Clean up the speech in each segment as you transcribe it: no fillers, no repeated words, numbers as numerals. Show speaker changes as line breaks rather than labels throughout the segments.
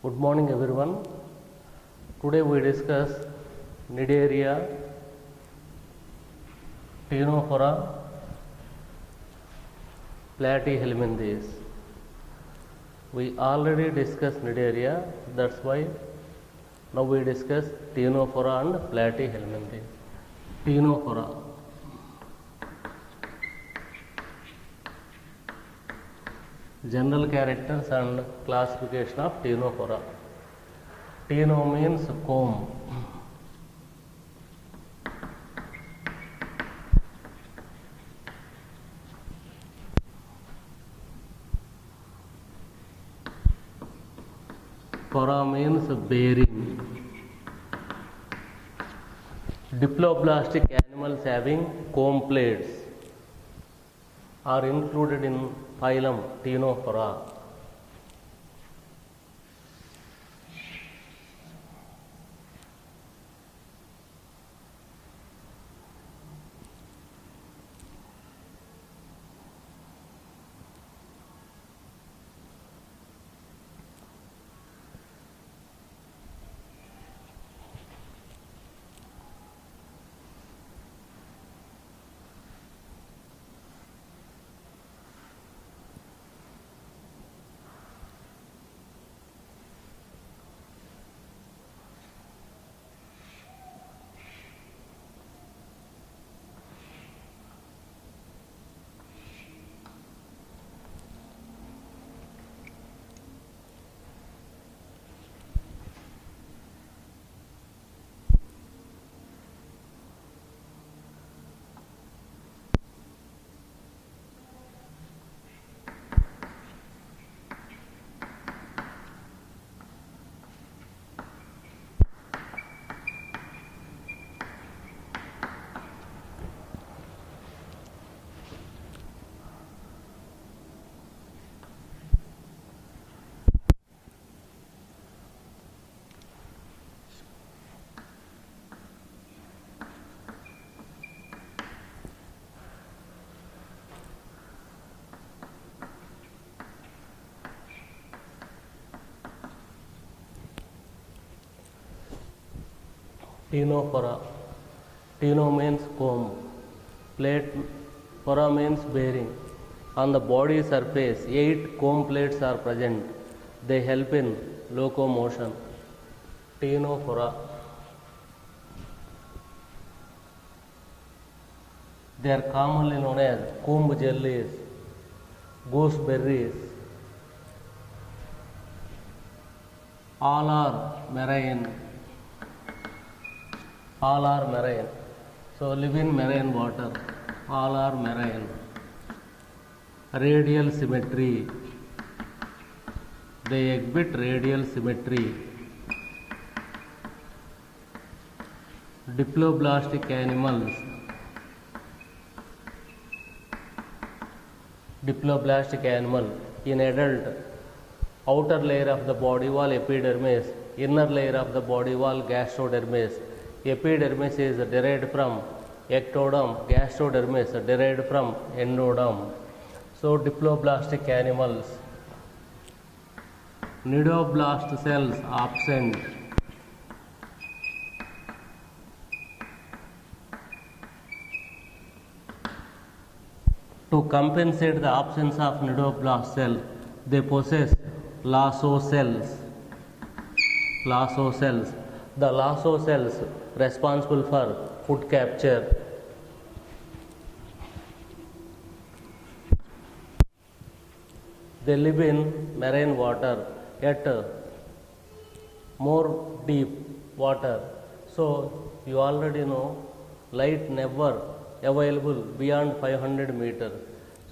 Good morning everyone. Today we discuss Cnidaria, Ctenophora, Platyhelminthes. We already discussed Cnidaria, that's why now we discuss Ctenophora and Platyhelminthes. Ctenophora. General characters and classification of Ctenophora. Cteno means comb. Phora means bearing. Diploblastic animals having comb plates are included in phylum Ctenophora. Ctenophora. Cteno means comb. Plate, phora means bearing. On the body surface, 8 comb plates are present. They help in locomotion. Ctenophora. They are commonly known as comb jellies, gooseberries. All are marine. All are marine. So live in marine water. All are marine. Radial symmetry. They exhibit radial symmetry. Diploblastic animals. Diploblastic animal. In adult, outer layer of the body wall epidermis, inner layer of the body wall gastrodermis. Epidermis is derived from ectoderm, gastrodermis derived from endoderm. So diploblastic animals. Cnidoblast cells absent. To compensate the absence of cnidoblast cell, they possess lasso cells. Lasso cells. The lasso cells responsible for food capture. They live in marine water, yet more deep water. So you already know light never available beyond 500 meters.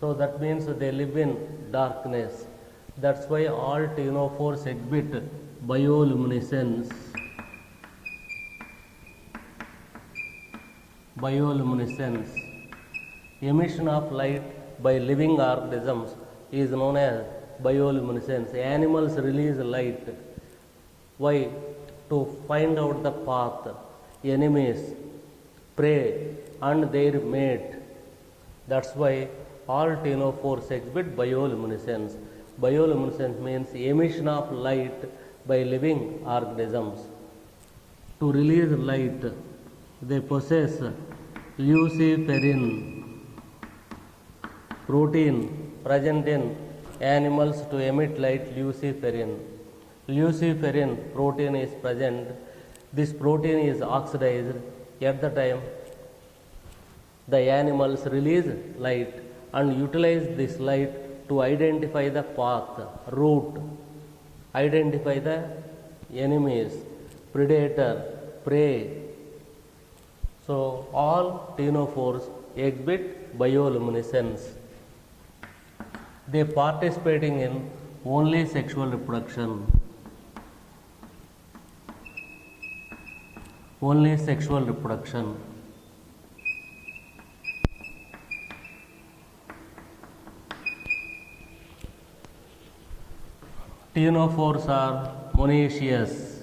So that means they live in darkness. That's why all ctenophores exhibit bioluminescence. Bioluminescence. Emission of light by living organisms is known as bioluminescence. Animals release light. Why? To find out the path, enemies, prey, and their mate. That's why all ctenophores exhibit bioluminescence. Bioluminescence means emission of light by living organisms. To release light, they possess luciferin protein present in animals to emit light. Luciferin protein is present. This protein is oxidized at the time the animals release light and utilize this light to identify the path, route, identify the enemies, predator, prey. So all ctenophores exhibit bioluminescence. They participating in only sexual reproduction. Only sexual reproduction. Ctenophores are monoecious.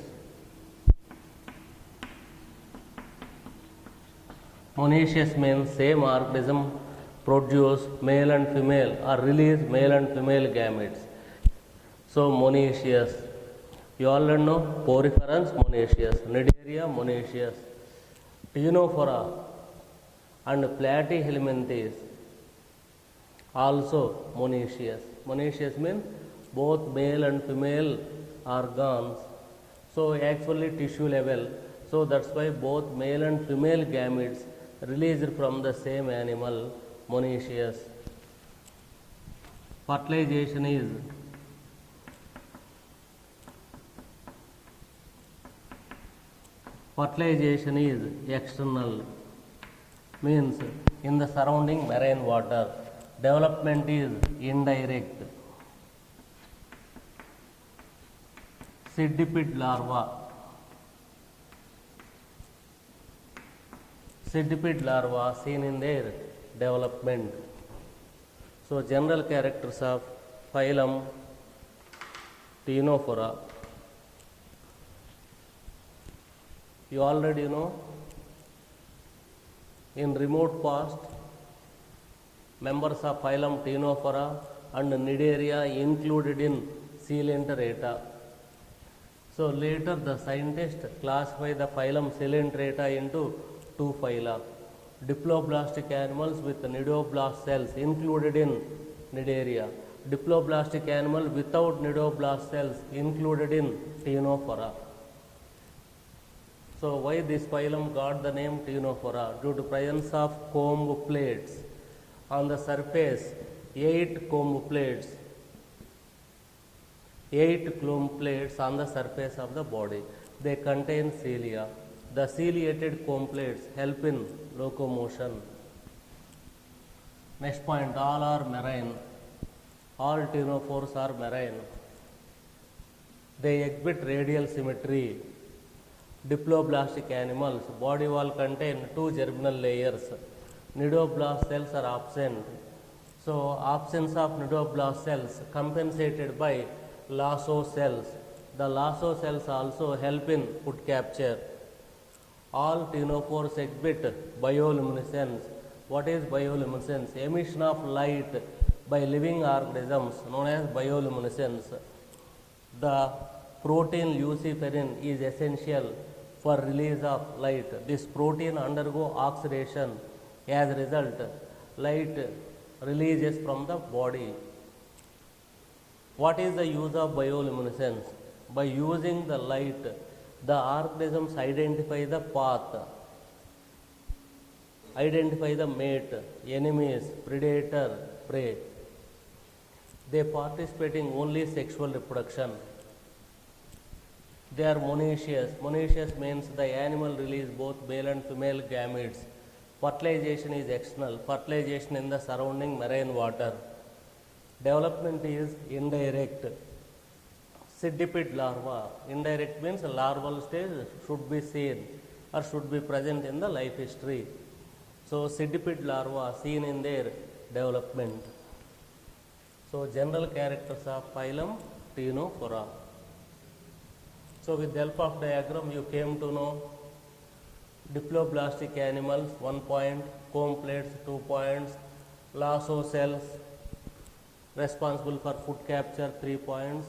Monoecious means same organism produce male and female or release male and female gametes. So monoecious. You already know poriferans monoecious, Cnidaria monoecious, Ctenophora and Platyhelminthes also monoecious. Monoecious means both male and female organs. So actually tissue level. So that's why both male and female gametes released from the same animal, monoecious. Fertilization is external, means in the surrounding marine water. Development is indirect. Centipede larva. Centipede larva seen in their development. So general characters of phylum Ctenophora. You already know, in remote past, members of phylum Ctenophora and Cnidaria included in Coelenterata. So later the scientists classify the phylum Coelenterata into two phyla. Diploblastic animals with nidoblast cells included in Cnidaria. Diploblastic animal without nidoblast cells included in Ctenophora. So why this phylum got the name Ctenophora? Due to presence of comb plates on the surface, 8 comb plates on the surface of the body. They contain cilia. The ciliated comb plates help in locomotion. Next point, all are marine. All ctenophores are marine. They exhibit radial symmetry. Diploblastic animals, body wall contain 2 germinal layers. Nidoblast cells are absent. So absence of nidoblast cells compensated by lasso cells. The lasso cells also help in food capture. All ctenophores exhibit bioluminescence. What is bioluminescence? Emission of light by living organisms known as bioluminescence. The protein luciferin is essential for release of light. This protein undergo oxidation. As a result, light releases from the body. What is the use of bioluminescence? By using the light, the organisms identify the path, identify the mate, enemies, predator, prey. They participate in only sexual reproduction. They are monoecious. Monoecious means the animal release both male and female gametes. Fertilization is external. Fertilization in the surrounding marine water. Development is indirect. Centipede larva. Indirect means larval stage should be seen or should be present in the life history. So centipede larva seen in their development. So general characters of phylum Ctenophora. So with the help of diagram you came to know diploblastic animals 1 point, comb plates 2 points, lasso cells responsible for food capture 3 points,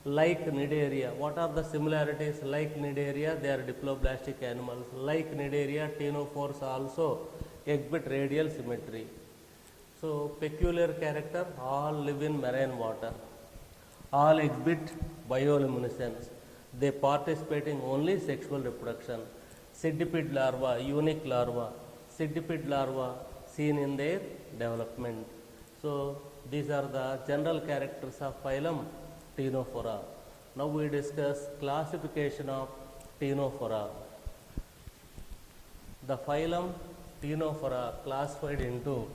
Like Cnidaria, what are the similarities? Like Cnidaria, they are diploblastic animals. Like Cnidaria, ctenophores also exhibit radial symmetry. So, peculiar character, all live in marine water. All exhibit bioluminescence. They participate in only sexual reproduction. Centipede larva, unique larva. Centipede larva seen in their development. So, these are the general characters of phylum Ctenophora. Now we discuss classification of Ctenophora. The phylum Ctenophora classified into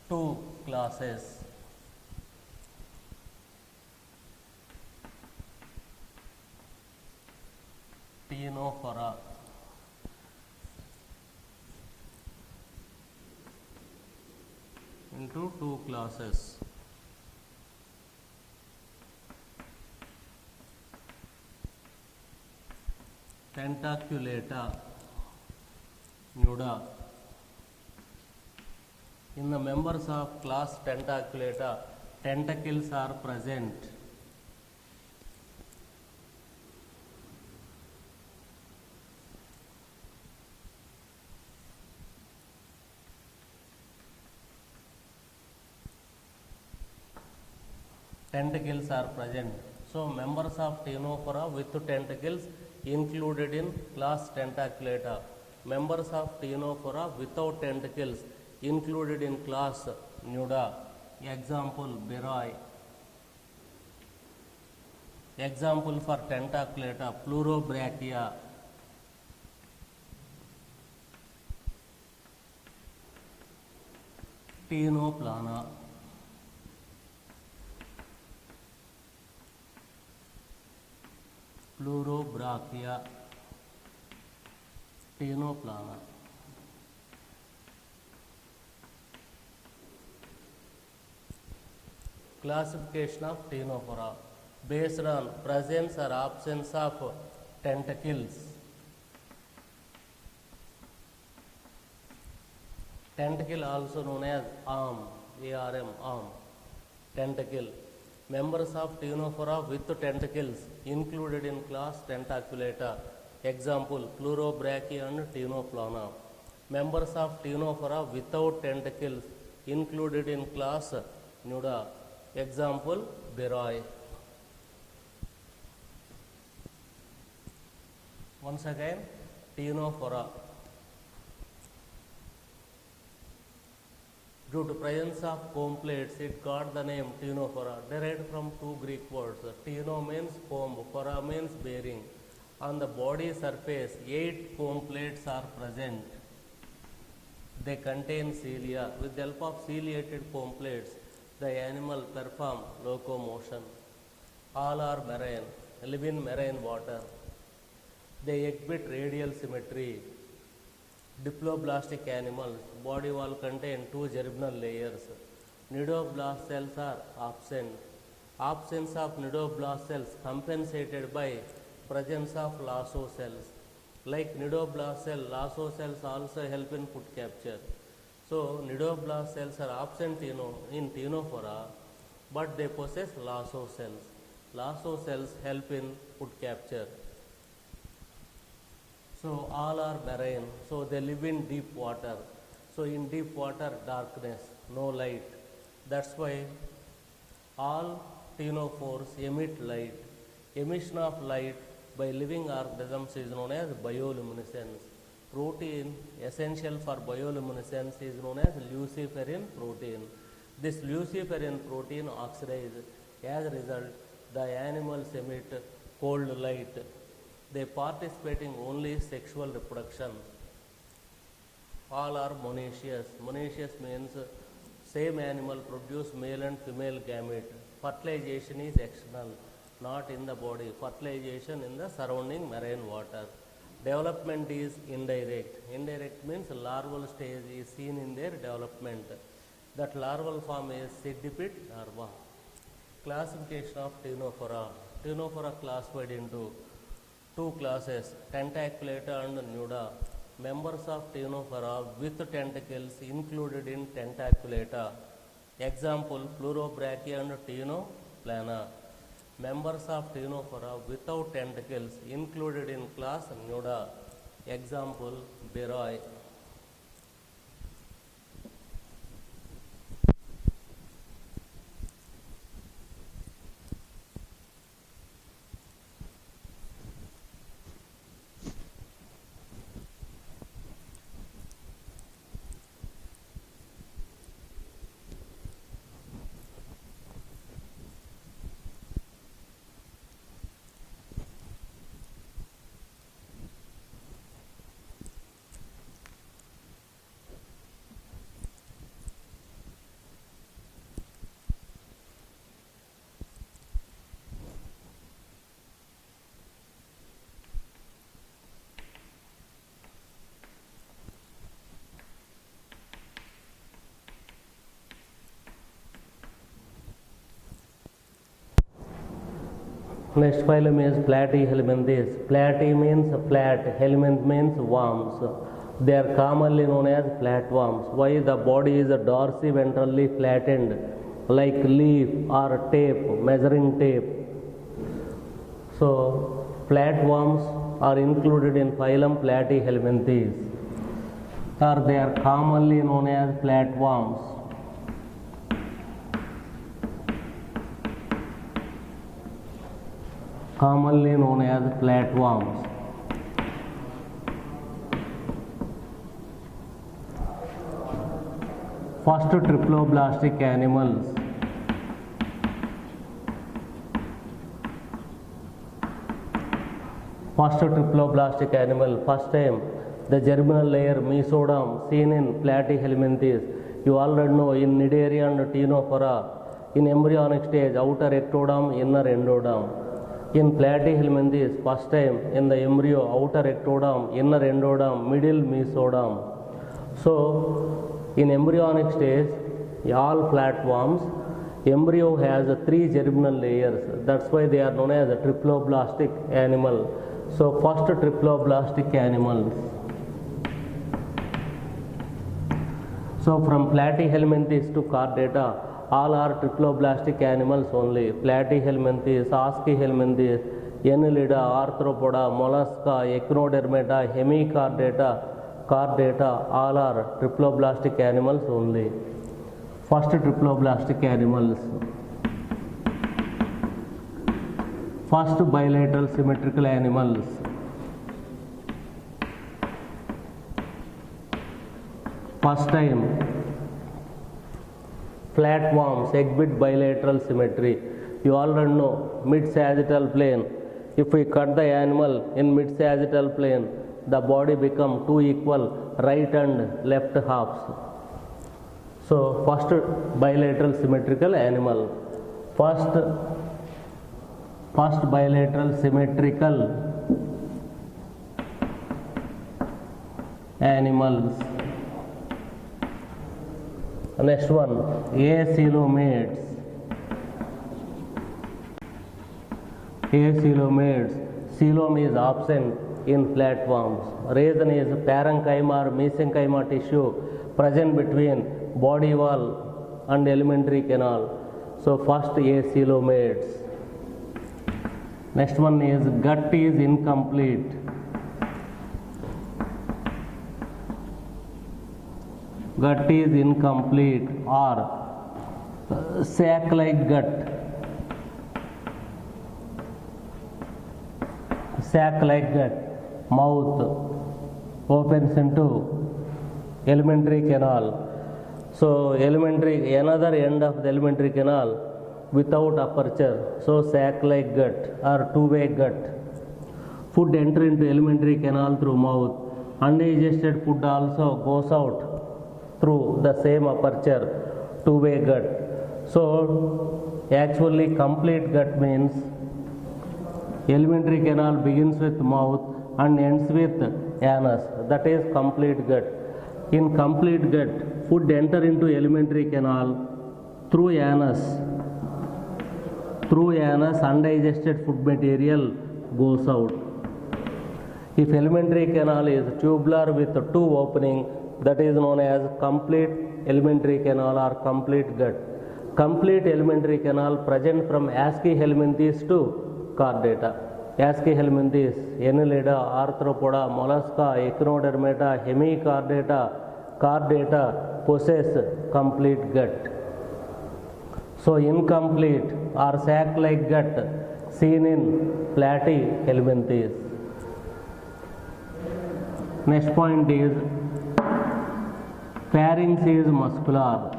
two classes. Ctenophora. Into two classes. Tentaculata, nuda. In the members of class Tentaculata, tentacles are present. Tentacles are present. So, members of Ctenophora with tentacles included in class Tentaculata. Members of Ctenophora without tentacles included in class Nuda. Example, Beroi. Example for Tentaculata, Pleurobrachia. Ctenoplana. Pleurobrachia, Ctenoplana. Classification of Ctenophora based on presence or absence of tentacles. Tentacle also known as arm, ARM, arm, tentacle. Members of Ctenophora with tentacles included in class Tentaculata. Example, Pleurobrachia and Ctenoplana. Members of Ctenophora without tentacles included in class Nuda. Example, Beroi. Once again, Ctenophora. Due to presence of comb plates, it got the name Ctenophora, derived from two Greek words. Cteno means comb, phora means bearing. On the body surface, 8 comb plates are present. They contain cilia. With the help of ciliated comb plates, the animal perform locomotion. All are marine, live in marine water. They exhibit radial symmetry. Diploblastic animals, body wall contain two germinal layers. Nidoblast cells are absent. Absence of nidoblast cells compensated by presence of lasso cells. Like nidoblast cell, lasso cells also help in food capture. So, nidoblast cells are absent in Ctenophora, but they possess lasso cells. Lasso cells help in food capture. So, all are marine. So, they live in deep water. So, in deep water, darkness, no light. That's why all ctenophores emit light. Emission of light by living organisms is known as bioluminescence. Protein essential for bioluminescence is known as luciferin protein. This luciferin protein oxidizes. As a result, the animals emit cold light. They participate in only sexual reproduction. All are monoecious. Monoecious means same animal produce male and female gamete. Fertilization is external, not in the body. Fertilization in the surrounding marine water. Development is indirect. Indirect means larval stage is seen in their development. That larval form is centipede larva. Classification of Ctenophora. Ctenophora classified into two classes, Tentaculata and Nuda. Members of Ctenophora with tentacles included in Tentaculata. Example, Pleurobrachia and plana. Members of Ctenophora without tentacles included in class Nuda. Example, Beroi. Next phylum is Platyhelminthes. Platy means flat, helminth means worms. They are commonly known as flatworms. Why? The body is dorsiventrally flattened, like leaf or tape, measuring tape. So, flatworms are included in phylum Platyhelminthes, or they are commonly known as flatworms. Commonly known as flatworms. First triploblastic animals. First triploblastic animal. First time the germinal layer mesoderm seen in Platyhelminthes. You already know in Cnidaria and Ctenophora. In embryonic stage, outer ectoderm, inner endoderm. In Platyhelminthes, first time in the embryo, outer ectoderm, inner endoderm, middle mesoderm. So, in embryonic stage, all flatworms, embryo has 3 germinal layers. That's why they are known as a triploblastic animal. So, first triploblastic animals. So, from Platyhelminthes to Chordata, all are triploblastic animals only. Platyhelminthes, Aschelminthes, Annelida, Arthropoda, Mollusca, Echinodermata, Hemichordata, Chordata, all are triploblastic animals only. First triploblastic animals. First bilateral symmetrical animals. First time flatworms exhibit bilateral symmetry. You already know mid-sagittal plane. If we cut the animal in mid-sagittal plane, the body become 2 equal right and left halves. So first bilateral symmetrical animal. First bilateral symmetrical animals. Next one, acoelomates. Acoelomates. Coelom is absent in flatworms. Reason is parenchyma or mesenchyma tissue present between body wall and alimentary canal. So first acoelomates. Next one is gut is incomplete. Gut is incomplete or sac-like gut. Sac-like gut, mouth opens into alimentary canal. So another end of the alimentary canal without aperture. So sac-like gut or two-way gut. Food enter into alimentary canal through mouth. Undigested food also goes out through the same aperture, two-way gut. So actually complete gut means alimentary canal begins with mouth and ends with anus. That is complete gut. In complete gut, food enter into alimentary canal through anus. Through anus, undigested food material goes out. If alimentary canal is tubular with 2 openings, that is known as complete alimentary canal or complete gut. complete alimentary canal present from Aschelminthes to chordata. Aschelminthes, Annelida, Arthropoda, Mollusca, Echinodermata, Hemichordata, chordata possess complete gut. So incomplete or sac-like gut seen in Platyhelminthes. Next point is pharynx is muscular.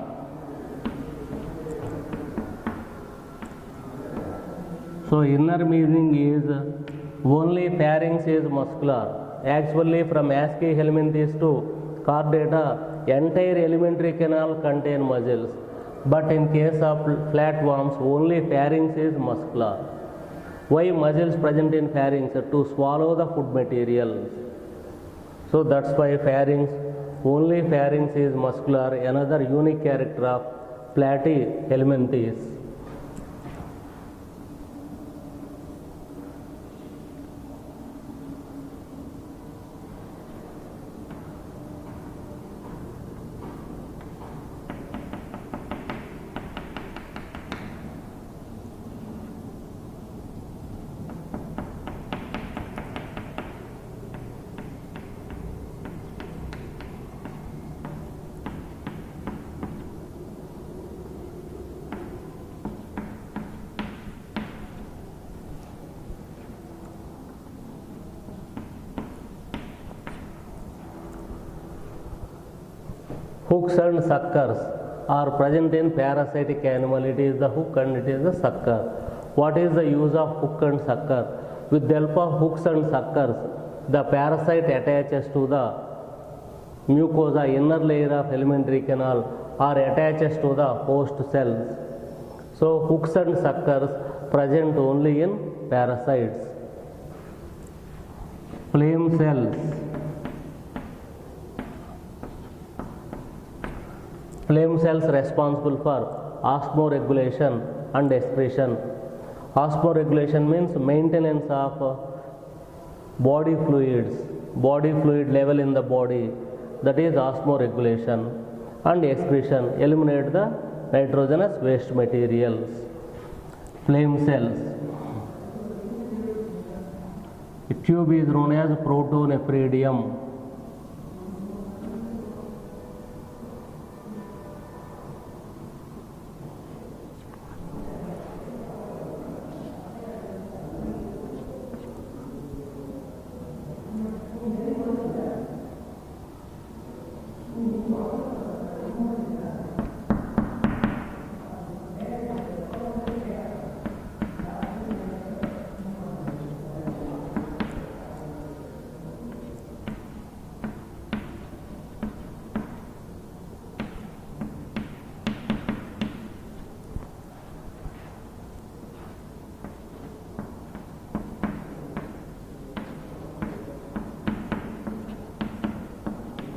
So inner meaning is only pharynx is muscular. Actually from Aschelminthes to chordata, entire alimentary canal contain muscles. But in case of flatworms, only pharynx is muscular. Why muscles present in pharynx? To swallow the food materials. So that's why pharynx, only pharynx is muscular, another unique character of Platyhelminthes. Hooks and suckers are present in parasitic animal. It is the hook and it is the sucker. What is the use of hook and sucker? With the help of hooks and suckers, the parasite attaches to the mucosa, inner layer of alimentary canal, or attaches to the host cells. So hooks and suckers present only in parasites. Flame cells. Flame cells responsible for osmoregulation and excretion. Osmoregulation means maintenance of body fluids, body fluid level in the body, that is osmoregulation, and excretion, eliminate the nitrogenous waste materials. Flame cells. The tube is known as protonephridium.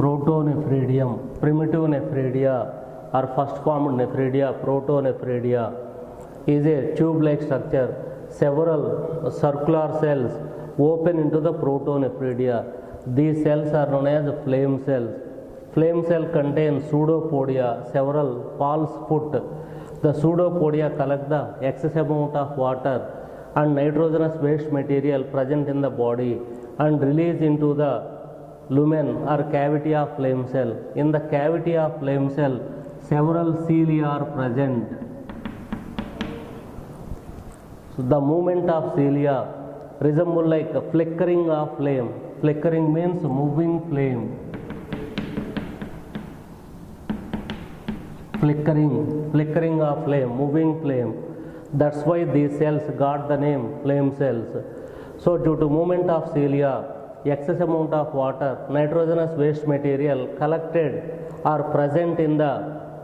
Protonephridium, primitive nephridia or first formed nephridia, protonephridia, is a tube-like structure. Several circular cells open into the protonephridia. These cells are known as flame cells. Flame cell contains pseudopodia, several false foot. The pseudopodia collect the excess amount of water and nitrogenous waste material present in the body and release into the lumen or cavity of flame cell. In the cavity of flame cell, several cilia are present. So the movement of cilia resemble like a flickering of flame. Flickering means moving flame. Flickering of flame, moving flame. That's why these cells got the name flame cells. So due to movement of cilia, excess amount of water, nitrogenous waste material collected or present in the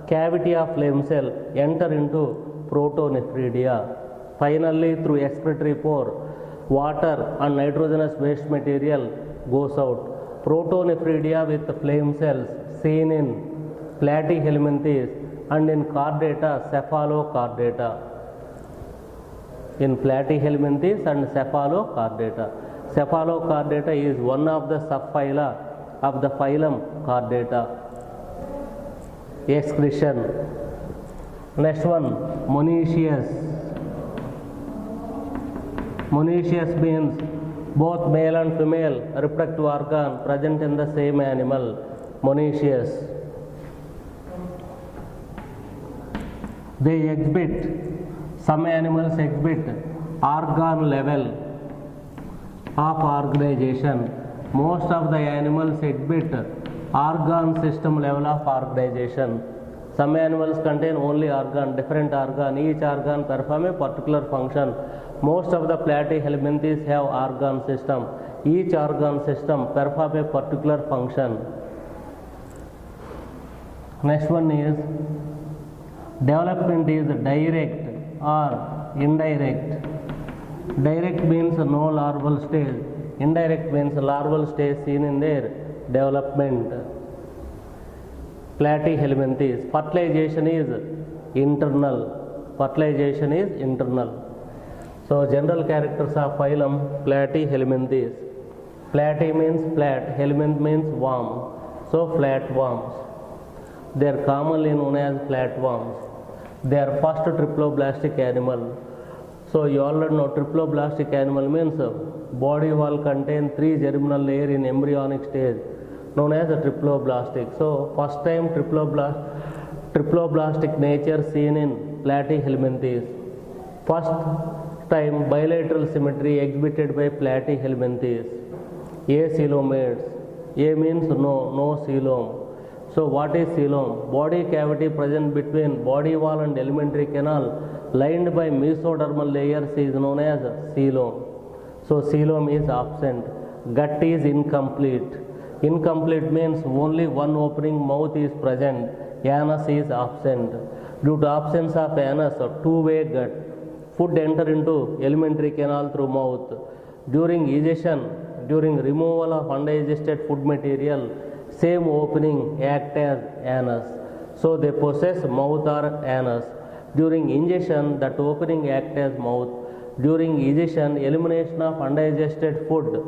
cavity of flame cell enter into protonephridia. Finally, through excretory pore, water and nitrogenous waste material goes out. Protonephridia with flame cells seen in Platyhelminthes and in chordata, cephalochordata. In Platyhelminthes and cephalochordata. Cephalochordata is one of the subphyla of the phylum Chordata. Excretion. Next one, monoecious. Monoecious means both male and female reproductive organ present in the same animal. Monoecious. They exhibit, some animals exhibit organ level of organization. Most of the animals exhibit organ system level of organization. Some animals contain only organ, different organ, each organ perform a particular function. Most of the platyhelminthes have organ system. Each organ system perform a particular function. Next one is development is direct or indirect. Direct means no larval stage. Indirect means larval stage seen in their development. Platyhelminthes. Fertilization is internal. Fertilization is internal. So general characters of phylum Platyhelminthes. Platy means flat, helminth means worm. So flatworms. They are commonly known as flatworms. They are first triploblastic animal. So you already know triploblastic animal means body wall contain 3 germinal layer in embryonic stage known as a triploblastic. So first time triploblastic nature seen in Platyhelminthes. First time bilateral symmetry exhibited by Platyhelminthes. Acoelomates. A means no coelom. So what is coelom? Body cavity present between body wall and alimentary canal lined by mesodermal layers is known as coelom. So coelom is absent. Gut is incomplete. Incomplete means only one opening mouth is present. Anus is absent. Due to absence of anus, a two-way gut. Food enter into alimentary canal through mouth. During egestion, during removal of undigested food material, same opening act as anus. So they possess mouth or anus. During ingestion, that opening act as mouth. During egestion, elimination of undigested food,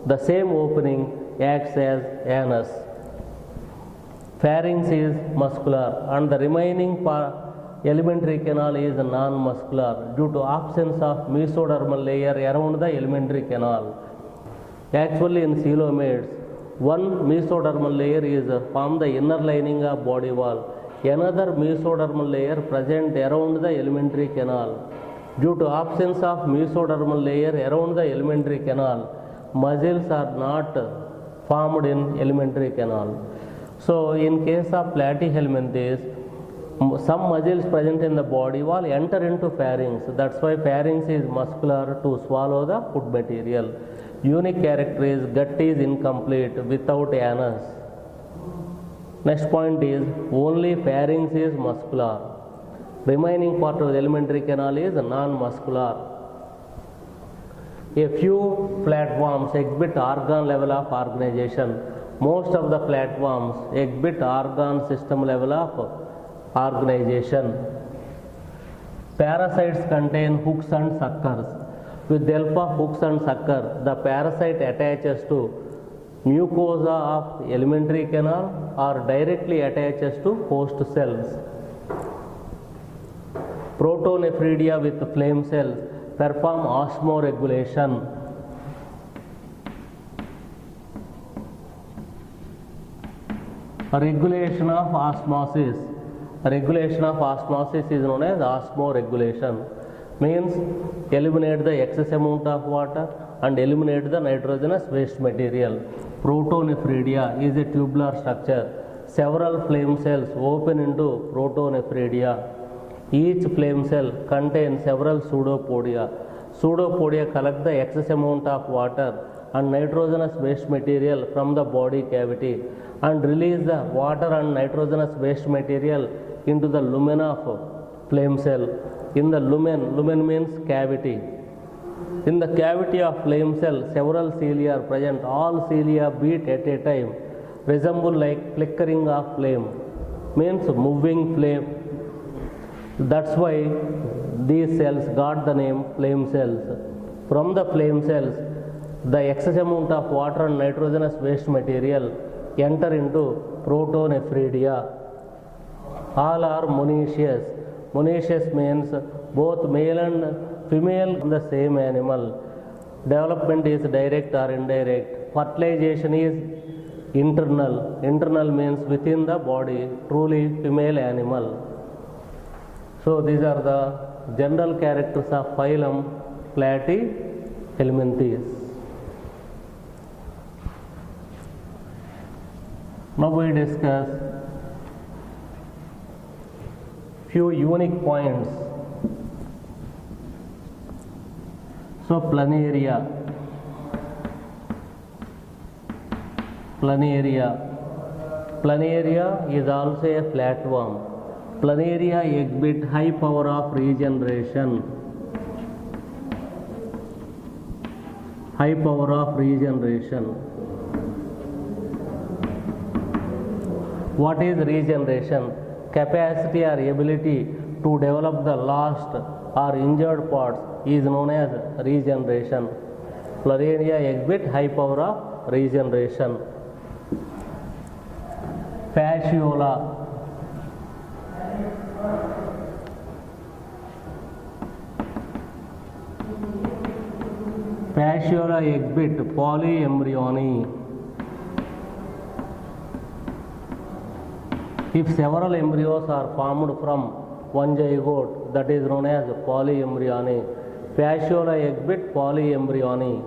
the same opening acts as anus. Pharynx is muscular and the remaining alimentary canal is non-muscular due to absence of mesodermal layer around the alimentary canal. Actually in coelomates, one mesodermal layer is form the inner lining of body wall. Another mesodermal layer present around the alimentary canal. Due to absence of mesodermal layer around the alimentary canal, muscles are not formed in alimentary canal. So in case of Platyhelminthes, some muscles present in the body wall enter into pharynx. That's why pharynx is muscular to swallow the food material. Unique character is gut is incomplete without anus. Next point is only pharynx is muscular. Remaining part of the alimentary canal is non-muscular. A few flatworms exhibit organ level of organization. Most of the flatworms exhibit organ system level of organization. Parasites contain hooks and suckers. With the help of hooks and sucker, the parasite attaches to mucosa of alimentary canal or directly attaches to host cells. Protonephridia with flame cells perform osmoregulation. Regulation of osmosis. Regulation of osmosis is known as osmoregulation. Means eliminate the excess amount of water and eliminate the nitrogenous waste material. Protonephridia is a tubular structure. Several flame cells open into protonephridia. Each flame cell contains several pseudopodia. Pseudopodia collect the excess amount of water and nitrogenous waste material from the body cavity and release the water and nitrogenous waste material into the lumen of flame cell. In the lumen means cavity. In the cavity of flame cell, several cilia are present. All cilia beat at a time, resemble like flickering of flame, means moving flame. That's why these cells got the name flame cells. From the flame cells, the excess amount of water and nitrogenous waste material enter into protonephridia. All are monoecious. Monoecious means both male and female in the same animal. Development is direct or indirect. Fertilization is internal. Internal means within the body, truly female animal. So these are the general characters of phylum Platyhelminthes. Now we discuss few unique points. So planaria. Planaria is also a flatworm. Planaria exhibit high power of regeneration. High power of regeneration. What is regeneration? Capacity or ability to develop the lost or injured parts is known as regeneration. Planaria exhibit high power of regeneration. Fasciola. Fasciola exhibit polyembryony. If several embryos are formed from one zygote, that is known as polyembryony. Fasciola exhibit polyembryony.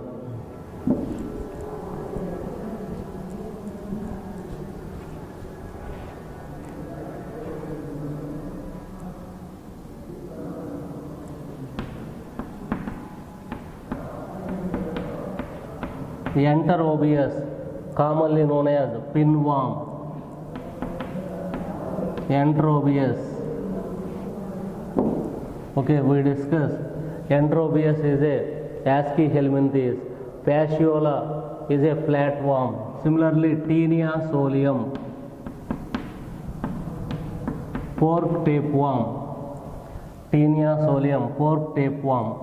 Enterobius, commonly known as pinworm. Enterobius. Okay, we discuss. Enterobius is a Aschelminthes. Fasciola is a flatworm. Similarly, Taenia solium, fork tapeworm. Taenia solium, fork tapeworm.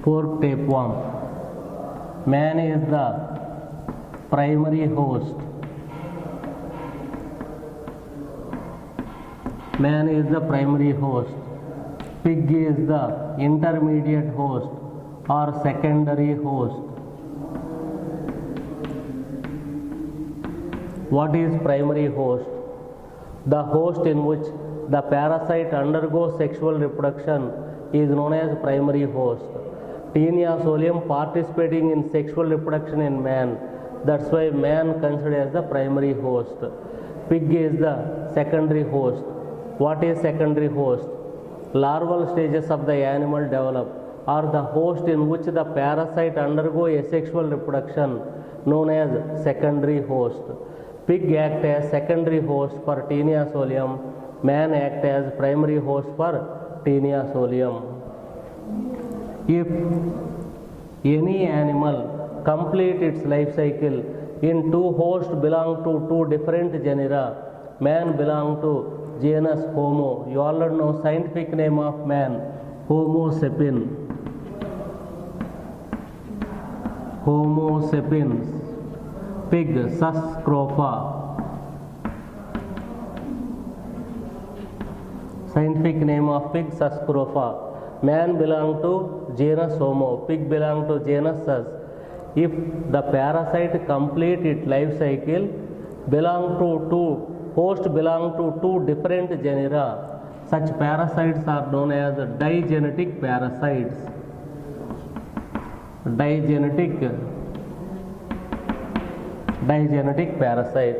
Fork tapeworm. Man is the primary host. Man is the primary host. Pig is the intermediate host or secondary host. What is primary host? The host in which the parasite undergoes sexual reproduction is known as primary host. Taenia solium participating in sexual reproduction in man. That's why man considered as the primary host. Pig is the secondary host. What is secondary host? Larval stages of the animal develop, or the host in which the parasite undergo asexual reproduction, known as secondary host. Pig act as secondary host for Taenia solium. Man act as primary host for Taenia solium. If any animal complete its life cycle in two hosts belong to two different genera, man belong to genus Homo. You already know scientific name of man, Homo sapiens. Homo sapiens. Pig, Sus scrofa. Scientific name of pig, Sus scrofa. Man belong to genus Homo, pig belong to genus Sus. If the parasite complete its life cycle, host belong to two different genera, such parasites are known as digenetic parasites. Digenetic parasite.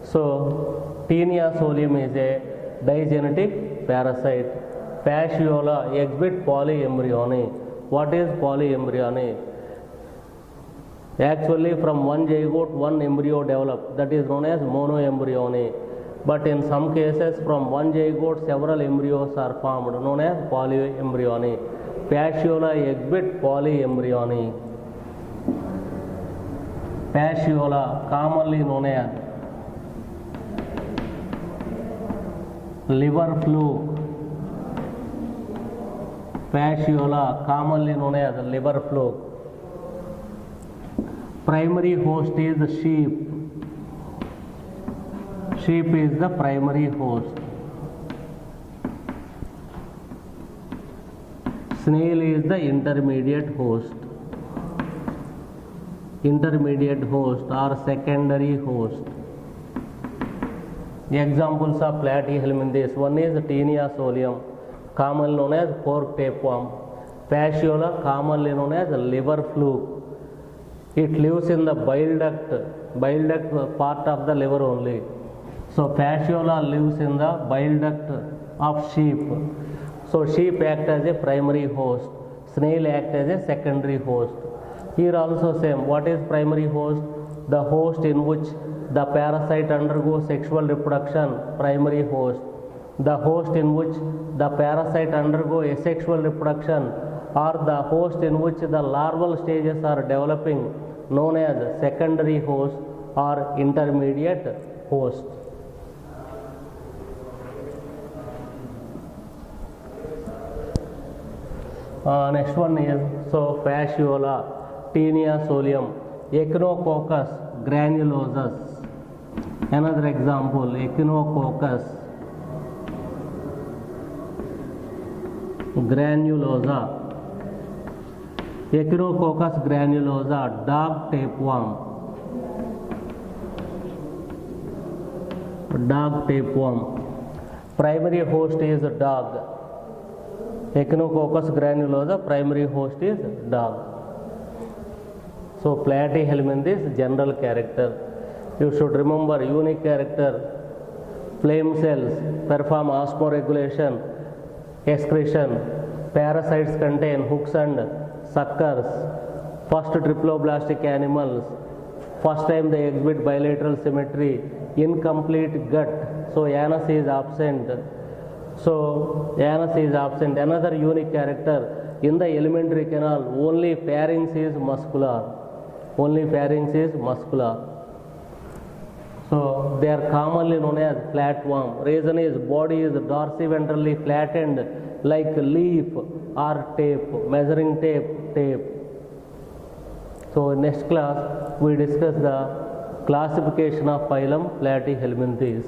So Taenia solium is a digenetic parasite. Fasciola exhibit polyembryony. What is polyembryony? Actually, from one zygote, one embryo develops. That is known as monoembryony. But in some cases, from one zygote, several embryos are formed, known as polyembryony. Fasciola exhibit polyembryony. Fasciola, commonly known as liver fluke. Fasciola, commonly known as liver fluke. Primary host is sheep. Sheep is the primary host. Snail is the intermediate host. Intermediate host or secondary host. The examples of Platyhelminthes. One is Taenia solium, commonly known as fork tapeworm. Fasciola, commonly known as liver fluke. It lives in the bile duct part of the liver only. So fasciola lives in the bile duct of sheep. So sheep act as a primary host. Snail act as a secondary host. Here also same. What is primary host? The host in which the parasite undergoes sexual reproduction, primary host. The host in which the parasite undergoes asexual reproduction, or the host in which the larval stages are developing, known as secondary host or intermediate host. Next one is Fasciola, Taenia solium, Echinococcus granulosus. Another example, Echinococcus granulosa. Echinococcus granulosa, dog tapeworm. Dog tapeworm. Primary host is dog. Echinococcus granulosa, primary host is dog. So Platyhelminthes general character. You should remember unique character. Flame cells perform osmoregulation, excretion. Parasites contain hooks and suckers. First triploblastic animals. First time they exhibit bilateral symmetry. Incomplete gut. So anus is absent. Another unique character, in the alimentary canal only pharynx is muscular. So they are commonly known as flatworm. Reason is body is dorsiventrally flattened like leaf or tape, measuring tape. So in next class we discuss the classification of phylum Platyhelminthes.